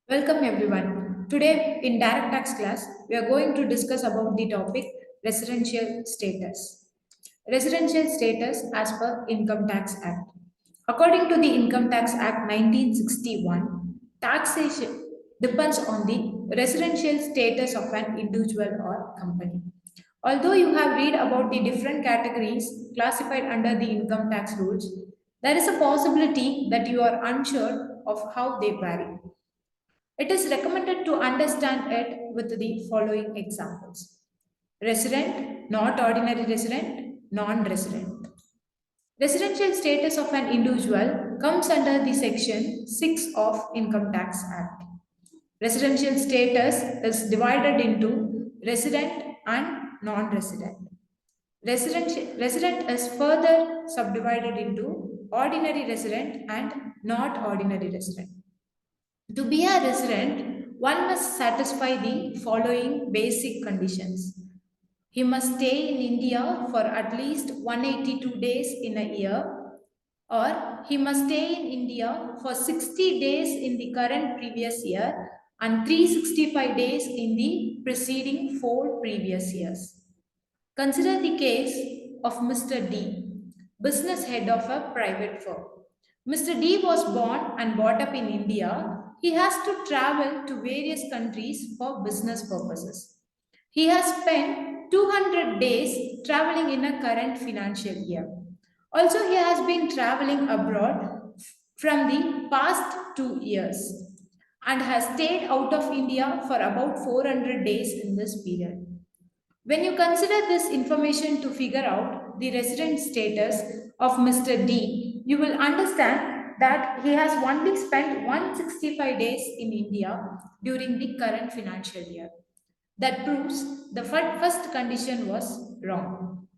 Welcome everyone. Today in direct tax class, we are going to discuss about the topic residential status. Residential status as per Income Tax Act. According to the Income Tax Act 1961, taxation depends on the residential status of an individual or company. Although you have read about the different categories classified under the income tax rules, there is a possibility that you are unsure of how they vary. It is recommended to understand it with the following examples: resident, not ordinary resident, non resident. Residential status of an individual comes under the section 6 of Income Tax Act. Residential status is divided into resident and non resident. Resident is further subdivided into ordinary resident and not ordinary resident. To be a resident, one must satisfy the following basic conditions. He must stay in India for at least 182 days in a year, or he must stay in India for 60 days in the current previous year and 365 days in the preceding four previous years. Consider the case of Mr. D, business head of a private firm. Mr. D was born and brought up in India. He has to travel to various countries for business purposes. He has spent 200 days traveling in a current financial year. Also, he has been traveling abroad from the past 2 years and has stayed out of India for about 400 days in this period. When you consider this information to figure out the resident status of Mr. D, you will understand that he has only spent 165 days in India during the current financial year. That proves the first condition was wrong.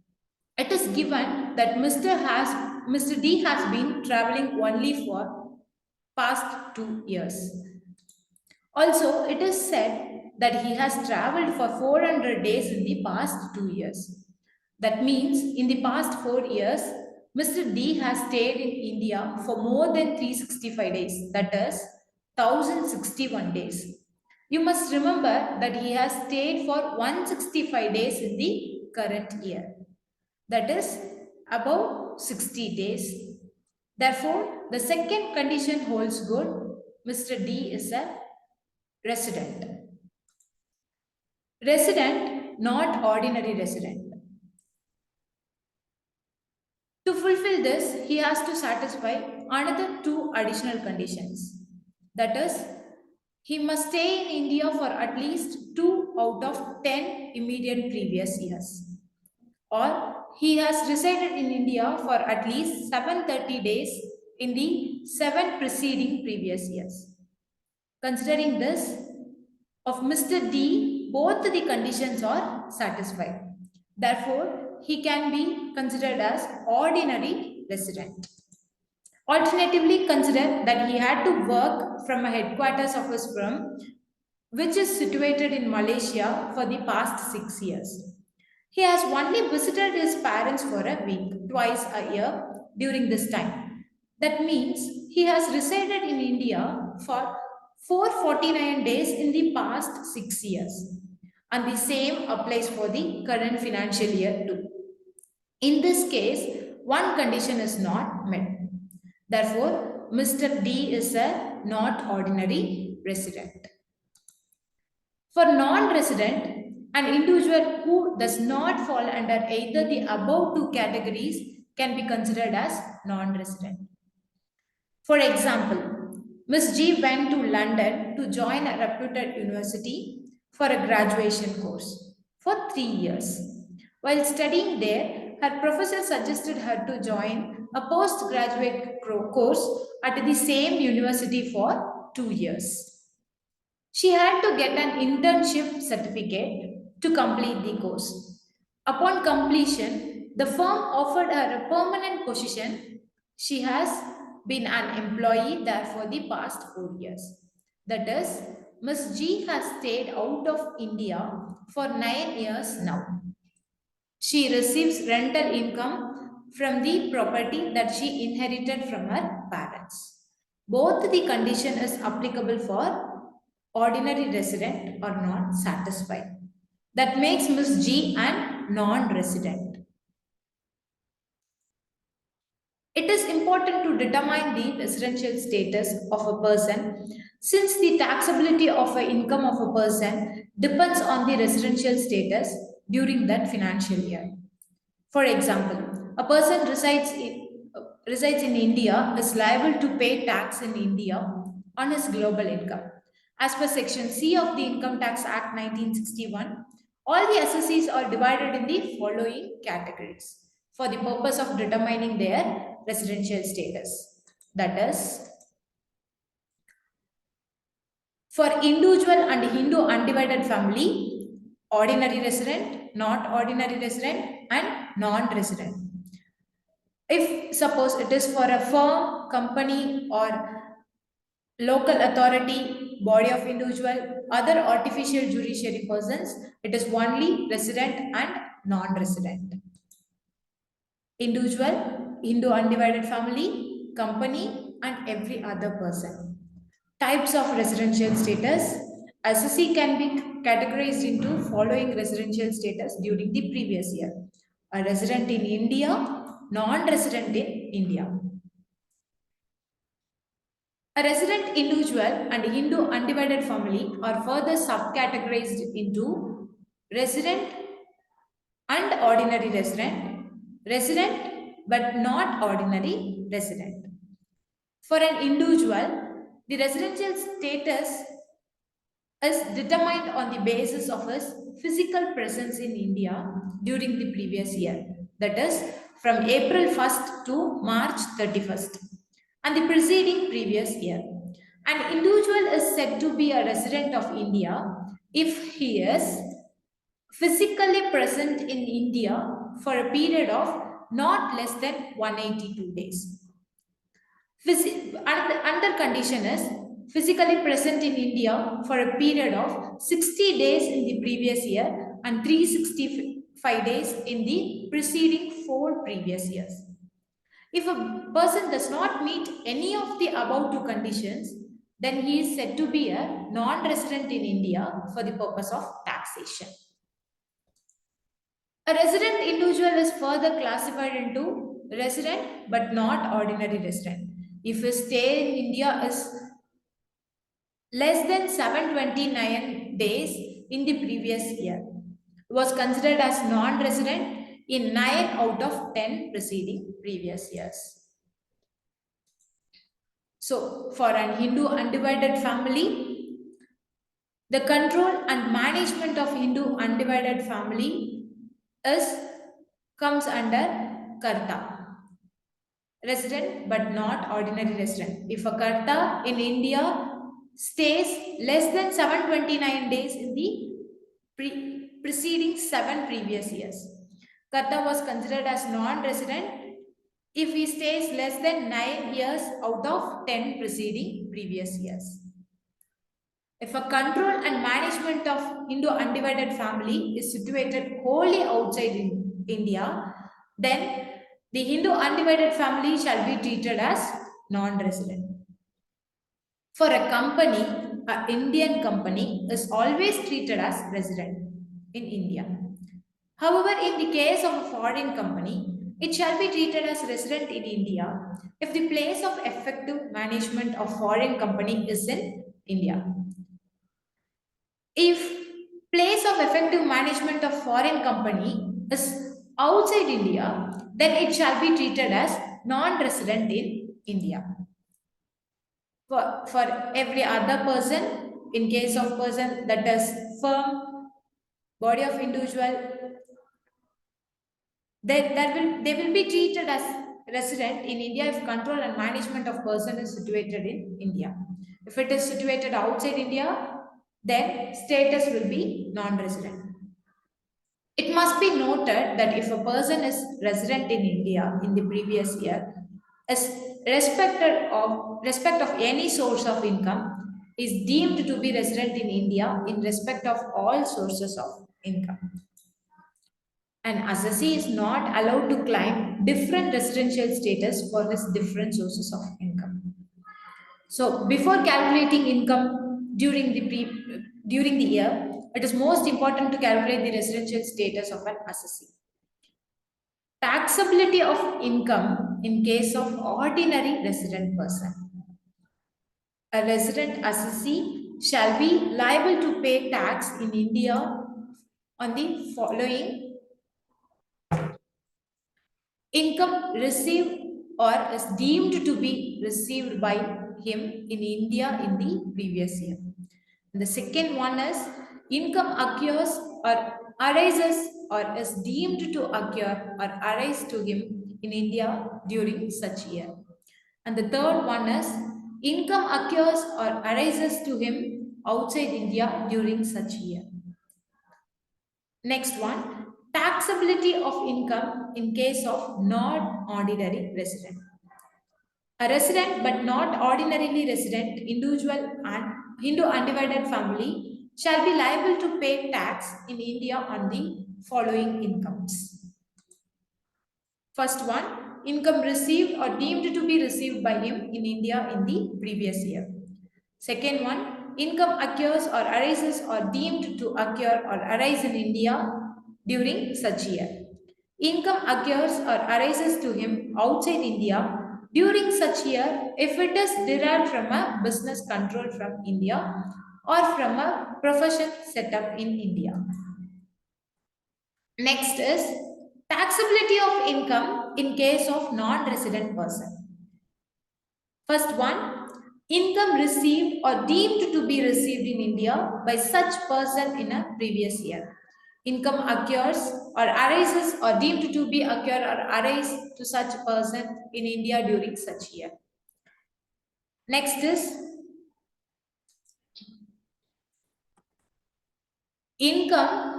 It is given that Mr. D has been traveling only for past 2 years. Also, it is said that he has traveled for 400 days in the past 2 years. That means in the past 4 years, Mr. D has stayed in India for more than 365 days, that is 1061 days. You must remember that he has stayed for 165 days in the current year, that is above 60 days. Therefore, the second condition holds good. Mr. D is a resident. Resident, not ordinary resident. To fulfill this, he has to satisfy another two additional conditions. That is, he must stay in India for at least 2 out of 10 immediate previous years. Or he has resided in India for at least 730 days in the 7 preceding previous years. Considering this, of Mr. D, both the conditions are satisfied. Therefore, he can be considered as ordinary resident. Alternatively, consider that he had to work from a headquarters of his firm, which is situated in Malaysia for the past 6 years. He has only visited his parents for a week, twice a year during this time. That means he has resided in India for 449 days in the past 6 years. And the same applies for the current financial year too. In this case, one condition is not met. Therefore, Mr. D is a not ordinary resident. For non resident, an individual who does not fall under either the above two categories can be considered as non resident. For example, Miss G went to London to join a reputed university for a graduation course for 3 years. While studying there, her professor suggested her to join a postgraduate course at the same university for 2 years. She had to get an internship certificate to complete the course. Upon completion, the firm offered her a permanent position. She has been an employee there for the past 4 years. That is, Miss G has stayed out of India for 9 years now. She receives rental income from the property that she inherited from her parents. Both the condition is applicable for ordinary resident are not satisfied. That makes Miss G an non-resident. It is important to determine the residential status of a person since the taxability of an income of a person depends on the residential status during that financial year. For example, a person resides in India is liable to pay tax in India on his global income. As per Section C of the Income Tax Act 1961, all the assessees are divided in the following categories for the purpose of determining their residential status. That is, for individual and Hindu undivided family, ordinary resident, not ordinary resident, and non resident. If suppose it is for a firm, company, or local authority, body of individual, other artificial judiciary persons, it is only resident and non resident. Individual, Hindu undivided family, company, and every other person. Types of residential status. Assessee can be categorized into following residential status during the previous year. A resident in India, non-resident in India. A resident individual and Hindu undivided family are further subcategorized into resident and ordinary resident, resident but not ordinary resident. For an individual, the residential status is determined on the basis of his physical presence in India during the previous year, that is, from April 1st to March 31st, and the preceding previous year. An individual is said to be a resident of India if he is physically present in India for a period of not less than 182 days. Under condition is physically present in India for a period of 60 days in the previous year and 365 days in the preceding 4 previous years. If a person does not meet any of the above two conditions, then he is said to be a non-resident in India for the purpose of taxation. A resident individual is further classified into resident but not ordinary resident. If his stay in India is less than 729 days in the previous year, was considered as non-resident in 9 out of 10 preceding previous years. So, for an Hindu undivided family, the control and management of Hindu undivided family comes under Karta, resident but not ordinary resident. If a Karta in India stays less than 729 days in the preceding 7 previous years, Karta was considered as non-resident if he stays less than 9 years out of 10 preceding previous years. If a control and management of Hindu undivided family is situated wholly outside India, then the Hindu undivided family shall be treated as non-resident. For a company, an Indian company is always treated as resident in India. However, in the case of a foreign company, it shall be treated as resident in India if the place of effective management of foreign company is in India. If place of effective management of foreign company is outside India, then it shall be treated as non-resident in India. For every other person, in case of person that is firm, body of individual, they will be treated as resident in India if control and management of person is situated in India. If it is situated outside India, then status will be non-resident. It must be noted that if a person is resident in India in the previous year, as respect of any source of income is deemed to be resident in India in respect of all sources of income. An assessee is not allowed to claim different residential status for his different sources of income. So, before calculating income, during during the year, it is most important to calculate the residential status of an assessee. Taxability of income in case of ordinary resident person. A resident assessee shall be liable to pay tax in India on the following income received or is deemed to be received by him in India in the previous year. And the second one is income occurs or arises or is deemed to occur or arise to him in India during such year. And the third one is income occurs or arises to him outside India during such year. Next one, taxability of income in case of non-ordinary resident. A resident but not ordinarily resident individual and Hindu undivided family shall be liable to pay tax in India on the following incomes. First one, income received or deemed to be received by him in India in the previous year. Second one, income occurs or arises or deemed to occur or arise in India during such year. Income occurs or arises to him outside India during such year if it is derived from a business controlled from India or from a profession set up in India. Next is taxability of income in case of non-resident person. First one, income received or deemed to be received in India by such person in a previous year. Income occurs or arises or deemed to be occur or arise to such person in India during such year. Next is income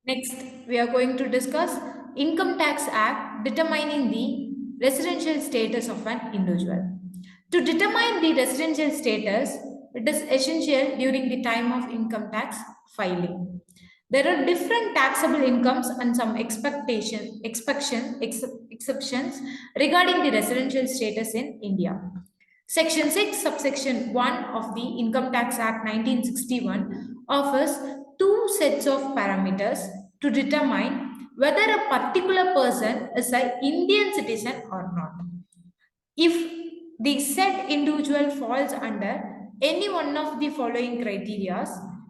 Next, we are going to discuss Income Tax Act determining the residential status of an individual. To determine the residential status, it is essential during the time of income tax filing. There are different taxable incomes and some exceptions regarding the residential status in India. Section 6, subsection 1 of the Income Tax Act 1961 offers two sets of parameters to determine whether a particular person is an Indian citizen or not. If the said individual falls under any one of the following criteria,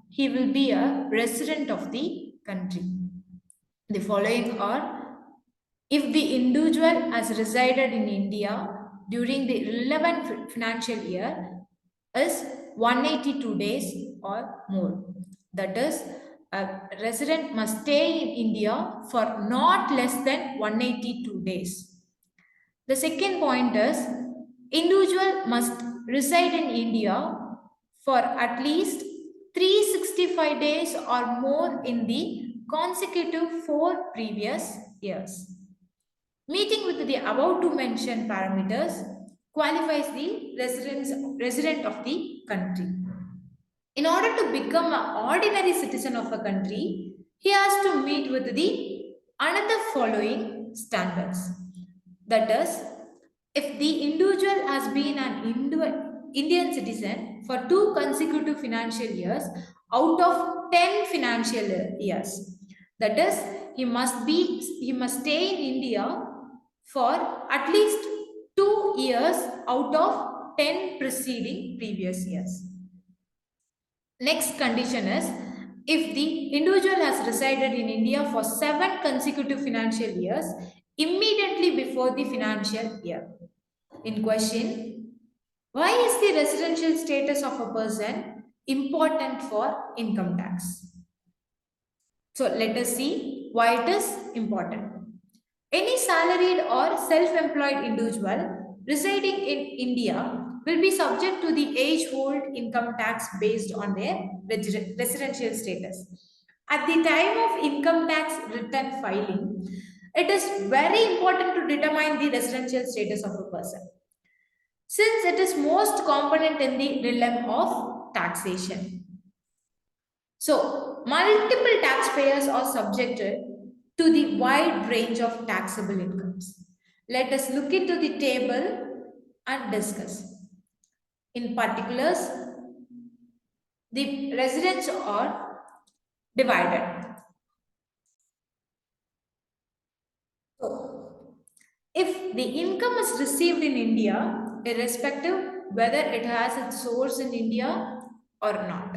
he will be a resident of the country. The following are: if the individual has resided in India during the relevant financial year is 182 days or more. That is, a resident must stay in India for not less than 182 days. The second point is individual must reside in India for at least 365 days or more in the consecutive 4 previous years. Meeting with the above two mentioned parameters qualifies the resident of the country. In order to become an ordinary citizen of a country, he has to meet with the another following standards. That is, if the individual has been an Indian citizen for 2 consecutive financial years out of 10 financial years, that is, he must stay in India for at least 2 years out of 10 preceding previous years. Next condition is if the individual has resided in India for 7 consecutive financial years immediately before the financial year. In question, why is the residential status of a person important for income tax? So let us see why it is important. Any salaried or self-employed individual residing in India will be subject to the age-old income tax based on their residential status. At the time of income tax return filing, it is very important to determine the residential status of a person, since it is most component in the realm of taxation. So, multiple taxpayers are subjected to the wide range of taxable incomes. Let us look into the table and discuss. In particulars, the residents are divided. So, if the income is received in India, irrespective whether it has its source in India or not.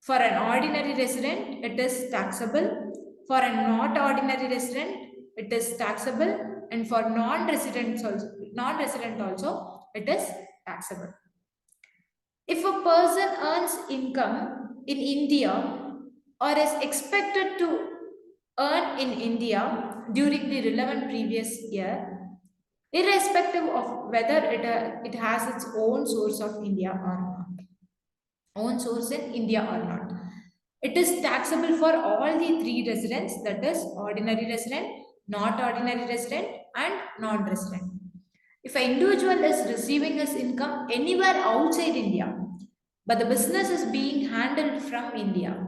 For an ordinary resident, it is taxable. For a not ordinary resident, it is taxable. And for non-resident also, it is taxable. If a person earns income in India or is expected to earn in India during the relevant previous year, irrespective of whether it has its own source of India or not, own source in India or not. It is taxable for all the three residents, that is ordinary resident, not ordinary resident, and non-resident. If an individual is receiving his income anywhere outside India, but the business is being handled from India,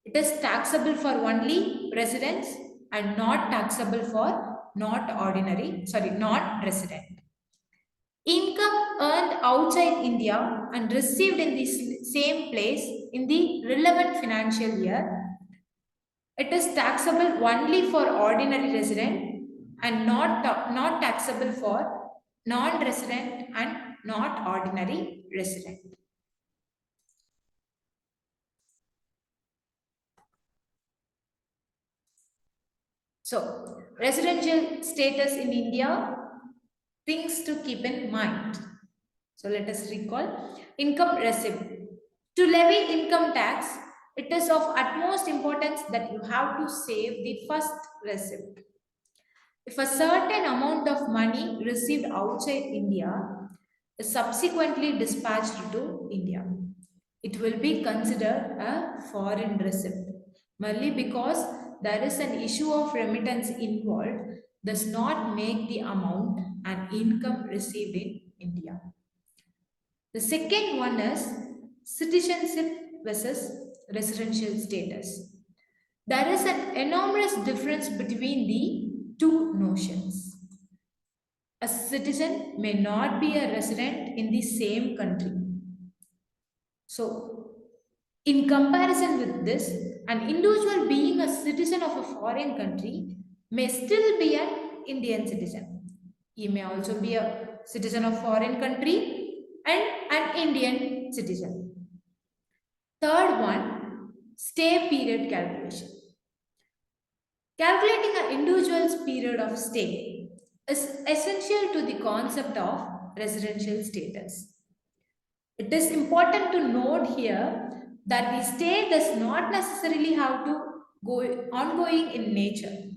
it is taxable for only residents and not taxable for non-resident. Income earned outside India and received in the same place in the relevant financial year, it is taxable only for ordinary resident and not taxable for non-resident and not ordinary resident. So, residential status in India, things to keep in mind. So, let us recall income receipt. To levy income tax, it is of utmost importance that you have to save the first receipt. If a certain amount of money received outside India is subsequently dispatched to India, it will be considered a foreign receipt. Merely because there is an issue of remittance involved does not make the amount an income received in India. The second one is citizenship versus residential status. There is an enormous difference between the two notions. A citizen may not be a resident in the same country. So, in comparison with this, an individual being a citizen of a foreign country may still be an Indian citizen. He may also be a citizen of foreign country and an Indian citizen. Third one, stay period calculation. Calculating an individual's period of stay is essential to the concept of residential status. It is important to note here that the stay does not necessarily have to go ongoing in nature.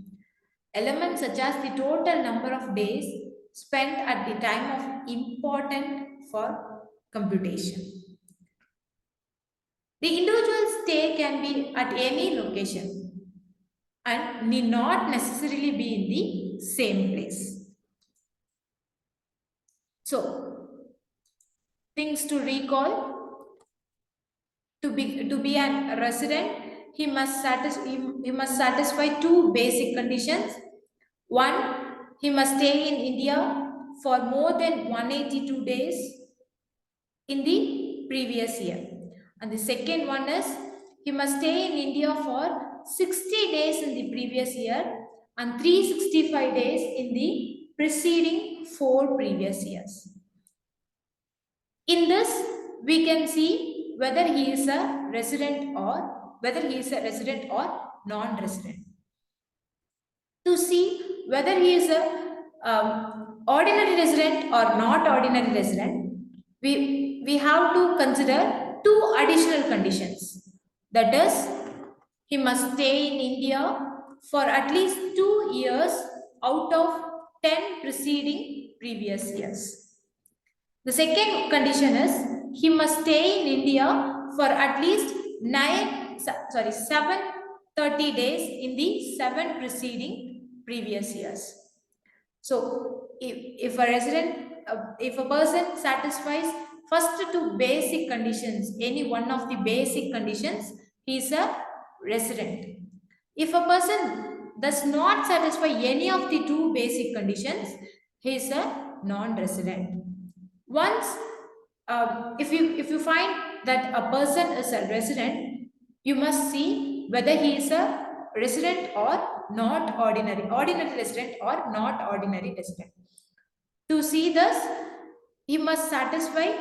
Elements such as the total number of days spent at the time of important for computation. The individual stay can be at any location and need not necessarily be in the same place. So, things to recall: to be a resident, he must satisfy two basic conditions. One, he must stay in India for more than 182 days in the previous year. And the second one is he must stay in India for 60 days in the previous year and 365 days in the preceding 4 previous years. In this, we can see whether he is a resident or non-resident. To see whether he is a ordinary resident or not ordinary resident, we have to consider two additional conditions. That is, he must stay in India for at least 2 years out of 10 preceding previous years. The second condition is he must stay in India for at least 730 days in the 7 preceding previous years. So, if a person satisfies first two basic conditions, any one of the basic conditions, he is a resident. If a person does not satisfy any of the two basic conditions, he is a non-resident. Once, if you find that a person is a resident, you must see whether he is a resident or not ordinary resident or not ordinary resident. To see this, he must satisfy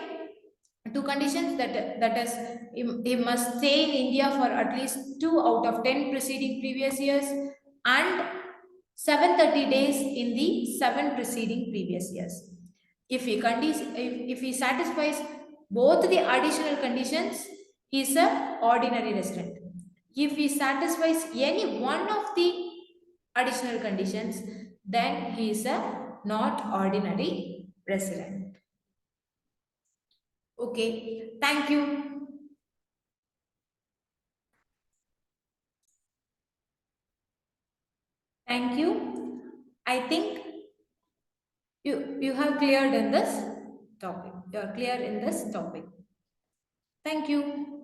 two conditions, that is, he must stay in India for at least 2 out of 10 preceding previous years and 730 days in the 7 preceding previous years. If he satisfies both the additional conditions, he is a ordinary resident. If he satisfies any one of the additional conditions, then he is a not ordinary resident. Okay, thank you. Thank you. I think you have cleared in this topic. You are clear in this topic. Thank you.